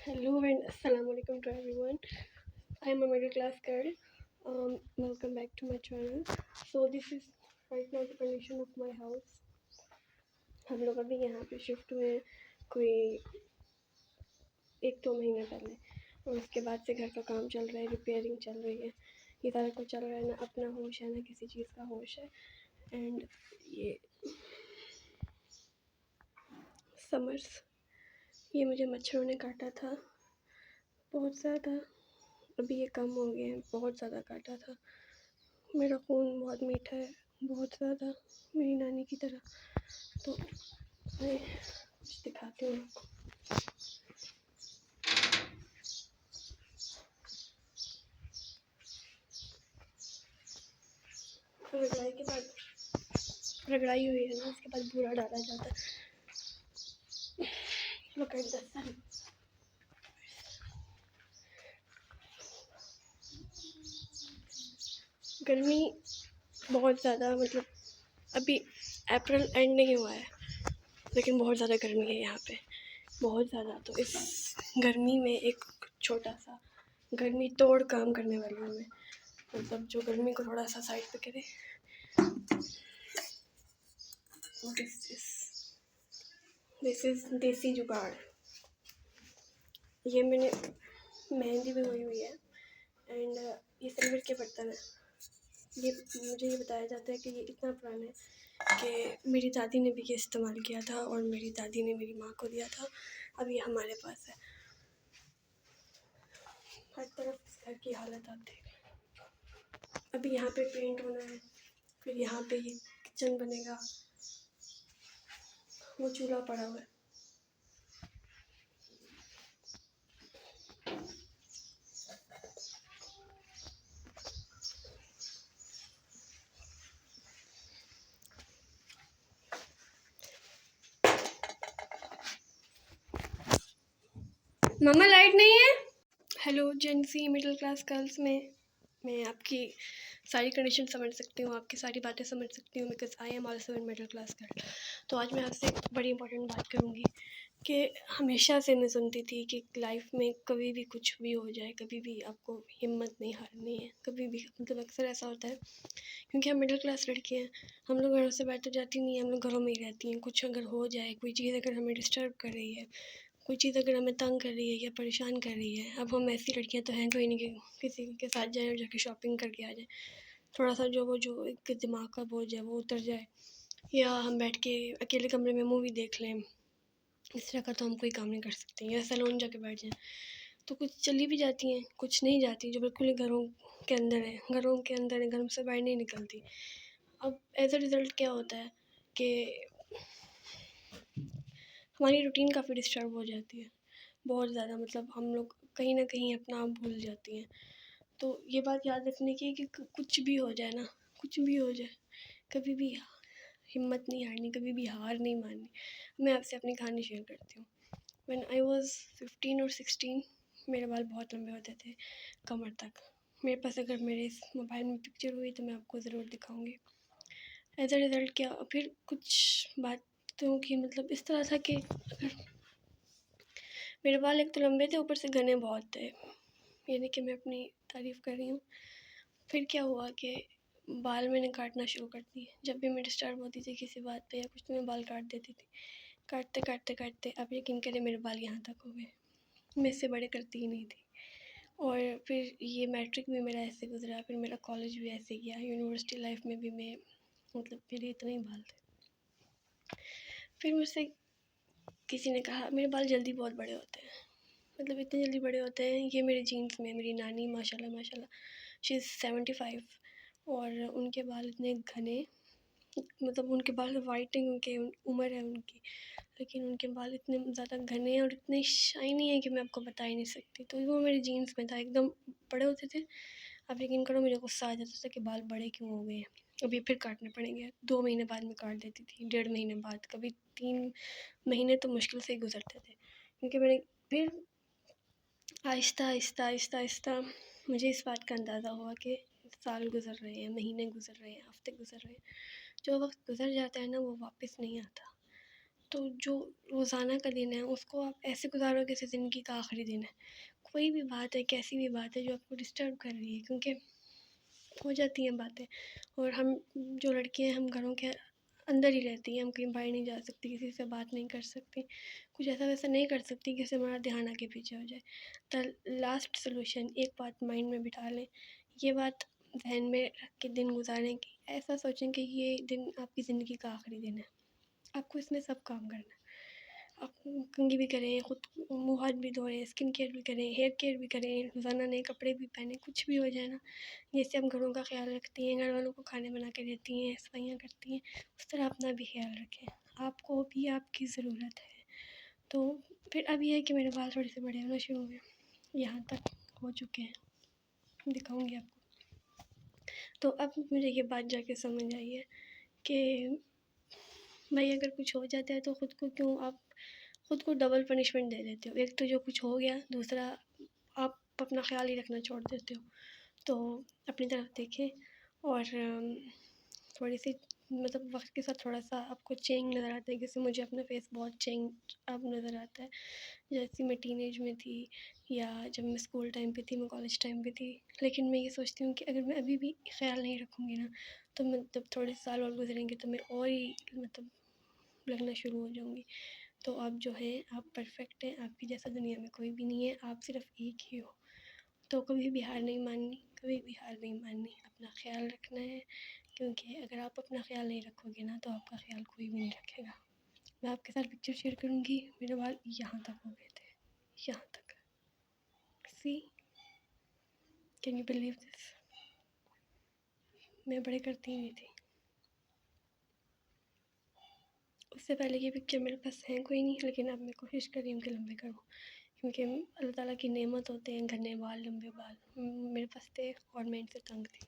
Hello and assalamu alaikum to everyone. I am a middle class girl. Welcome back to my channel. So this is right now the condition of my house. हम लोग अभी यहाँ पे shift हुए हैं कोई 1-2 महीने पहले, और उसके बाद से घर का काम चल रहा है, रिपेयरिंग चल रही है, ये सारा कुछ चल रहा है। ना अपना होश है ना किसी चीज़ का होश है। एंड ये समर्स, ये मुझे मच्छरों ने काटा था बहुत ज़्यादा। अभी ये कम हो गए हैं, बहुत ज़्यादा काटा था। मेरा खून बहुत मीठा है, बहुत ज़्यादा, मेरी नानी की तरह। तो मैं कुछ दिखाती हूँ आपको। रगड़ाई के बाद, रगड़ाई हुई है ना, उसके बाद बूरा डाला जाता है। Look at the sun. गर्मी बहुत ज़्यादा, मतलब अभी अप्रैल एंड नहीं हुआ है लेकिन बहुत ज़्यादा गर्मी है यहाँ पे, बहुत ज़्यादा। तो इस गर्मी में एक छोटा सा गर्मी तोड़ काम करने वाली हूँ मैं, मतलब जो गर्मी को थोड़ा सा साइड पे करे। दिस इज़ देसी जुगाड़। ये मैंने मेहंदी भी हुई है एंड ये सिल्वर के बर्तन है। ये मुझे ये बताया जाता है कि ये इतना पुराना है कि मेरी दादी ने भी ये इस्तेमाल किया था और मेरी दादी ने मेरी माँ को दिया था। अब ये हमारे पास है। हर तरफ इस घर की हालत आप देख लें। अभी यहाँ पे पेंट होना है, फिर यहाँ पे ये किचन बनेगा, वो चूल्हा पड़ा हुआ है। मम्मा लाइट नहीं है। हेलो जेंसी मिडिल क्लास गर्ल्स में मैं आपकी सारी कंडीशन समझ सकती हूँ, आपकी सारी बातें समझ सकती हूँ, because I am also in middle class girl. तो आज मैं आपसे एक बड़ी इंपॉर्टेंट बात करूँगी कि हमेशा से मैं सुनती थी कि लाइफ में कभी भी कुछ भी हो जाए, कभी भी आपको हिम्मत नहीं हारनी है, कभी भी। मतलब अक्सर ऐसा होता है क्योंकि हम मिडिल क्लास लड़के हैं, हम लोग घरों से बाहर तो जाती नहीं हैं, हम लोग घरों में ही रहती हैं। कुछ अगर हो जाए, कोई चीज़ अगर हमें डिस्टर्ब कर रही है, कोई चीज़ अगर हमें तंग कर रही है या परेशान कर रही है, अब हम ऐसी लड़कियां तो हैं कोई नहीं कि किसी के साथ जाएं और जाके शॉपिंग करके आ जाएं, थोड़ा सा जो एक दिमाग का बोझ है वो उतर जाए, या हम बैठ के अकेले कमरे में मूवी देख लें, इस तरह का तो हम कोई काम नहीं कर सकते, या सैलून जाके बैठ जाएं। तो कुछ चली भी जाती हैं, कुछ नहीं जाती, जो बिल्कुल ही घरों के अंदर है, घरों के अंदर है, घरों से बाहर नहीं निकलती। अब एज अ रिज़ल्ट क्या होता है कि हमारी रूटीन काफ़ी डिस्टर्ब हो जाती है, बहुत ज़्यादा। मतलब हम लोग कहीं ना कहीं अपना आप भूल जाती हैं। तो ये बात याद रखने की कि कुछ भी हो जाए ना, कुछ भी हो जाए, कभी भी हिम्मत नहीं हारनी, कभी भी हार नहीं माननी। मैं आपसे अपनी कहानी शेयर करती हूँ। व्हेन आई वाज 15 और 16 मेरे बाल बहुत लंबे होते थे, कमर तक। मेरे पास अगर मेरे इस मोबाइल में पिक्चर हुई तो मैं आपको ज़रूर दिखाऊंगी। एज अ रिज़ल्ट क्या, फिर कुछ बातों की मतलब इस तरह था कि अगर मेरे बाल एक तो लंबे थे, ऊपर से घने बहुत थे, ये नहीं कि मैं अपनी तारीफ़ कर रही हूँ। फिर क्या हुआ कि बाल मैंने काटना शुरू कर दिए। जब भी मैं डिस्टर्ब होती थी किसी बात पे या कुछ, तो मैं बाल काट देती थी। काटते काटते काटते अब यकीन करें मेरे बाल यहाँ तक हो गए। मैं इससे बड़े करती ही नहीं थी। और फिर ये मैट्रिक भी मेरा ऐसे गुजरा, फिर मेरा कॉलेज भी ऐसे गया, यूनिवर्सिटी लाइफ में भी मैं मतलब मेरे इतने ही बाल थे। फिर मुझसे किसी ने कहा मेरे बाल जल्दी बहुत बड़े होते हैं, मतलब इतने जल्दी बड़े होते हैं। ये मेरे जीन्स में मेरी नानी माशाल्लाह माशाल्लाह शी इज़ 75, और उनके बाल इतने घने, मतलब उनके बाल वाइटिंग, उनके उम्र है उनकी, लेकिन उनके बाल इतने ज़्यादा घने और इतने शाइनी है कि मैं आपको बता ही नहीं सकती। तो वो मेरे जीन्स में था, एकदम बड़े होते थे। अब यकीन करो मुझे गुस्सा आ जाता था कि बाल बड़े क्यों हो गए हैं, अभी फिर काटने पड़ेंगे। 2 महीने बाद में काट देती थी, 1.5 महीने बाद, कभी 3 महीने तो मुश्किल से ही गुजरते थे, क्योंकि मैंने फिर आहिस्ता आहिस्ता आहिस्ता आहिस्ता मुझे इस बात का अंदाज़ा हुआ कि साल गुज़र रहे हैं, महीने गुज़र रहे हैं, हफ्ते गुज़र रहे हैं। जो वक्त गुज़र जाता है ना वो वापस नहीं आता। तो जो रोज़ाना का दिन है उसको आप ऐसे गुज़ारो जैसे ज़िंदगी का आखिरी दिन है। कोई भी बात है, कैसी भी बात है जो आपको डिस्टर्ब कर रही है, क्योंकि हो जाती हैं बातें, और हम जो लड़कियां हैं हम घरों के अंदर ही रहती हैं, हम कहीं बाहर नहीं जा सकती, किसी से बात नहीं कर सकती, कुछ ऐसा वैसा नहीं कर सकती कि इससे हमारा ध्यान आगे पीछे हो जाए। द लास्ट सोल्यूशन, एक बात माइंड में बिठा लें, ये बात ध्यान में रख के दिन गुजारें कि ऐसा सोचें कि ये दिन आपकी ज़िंदगी का आखिरी दिन है, आपको इसमें सब काम करना है। आप कंघी भी करें, खुद मुँह हाथ भी धोएं, स्किन केयर भी करें, हेयर केयर भी करें, रोज़ाना नए कपड़े भी पहने, कुछ भी हो जाए ना, जैसे हम घरों का ख्याल रखती हैं, घर वालों को खाने बना के देती हैं, सफाइयाँ करती हैं, उस तरह अपना भी ख्याल रखें। आपको भी आपकी ज़रूरत है। तो फिर अब ये है कि मेरे बाल थोड़े से बड़े होना शुरू हुए, यहाँ तक हो चुके हैं, दिखाऊंगी आपको। तो अब मुझे ये बात जाके समझ आई है कि भाई अगर कुछ हो जाता है तो ख़ुद को क्यों आप ख़ुद को डबल पनिशमेंट दे देते हो। एक तो जो कुछ हो गया, दूसरा आप अपना ख्याल ही रखना छोड़ देते हो। तो अपनी तरफ देखें, और थोड़ी सी मतलब वक्त के साथ थोड़ा सा आपको चेंज नज़र आता है। जैसे मुझे अपना फेस बहुत चेंज अब नज़र आता है, जैसे मैं टीनेज में थी, या जब मैं स्कूल टाइम पे थी, मैं कॉलेज टाइम पे थी। लेकिन मैं ये सोचती हूँ कि अगर मैं अभी भी ख्याल नहीं रखूँगी ना, तो मैं जब थोड़े साल और गुजरेंगे तो मैं और ही मतलब लगना शुरू हो जाऊँगी। तो आप जो है, आप परफेक्ट हैं, आपकी जैसा दुनिया में कोई भी नहीं है, आप सिर्फ एक ही हो। तो कभी भी हार नहीं माननी, कभी भी हार नहीं माननी, अपना ख्याल रखना है, क्योंकि अगर आप अपना ख्याल नहीं रखोगे ना तो आपका ख्याल कोई भी नहीं रखेगा। मैं आपके साथ पिक्चर शेयर करूँगी, मेरे बाल यहाँ तक हो गए थे, यहाँ तक। सी, कैन यू बिलीव दिस? मैं बड़े करती नहीं थी। उससे पहले की पिक्चर मेरे पास है कोई नहीं, लेकिन अब मैं कोशिश कर रही हूँ कि लंबे करूँ, क्योंकि अल्लाह ताला की नेमत होते हैं घने बाल, लंबे बाल। मेरे पास थे और मैं इनसे तंग थी।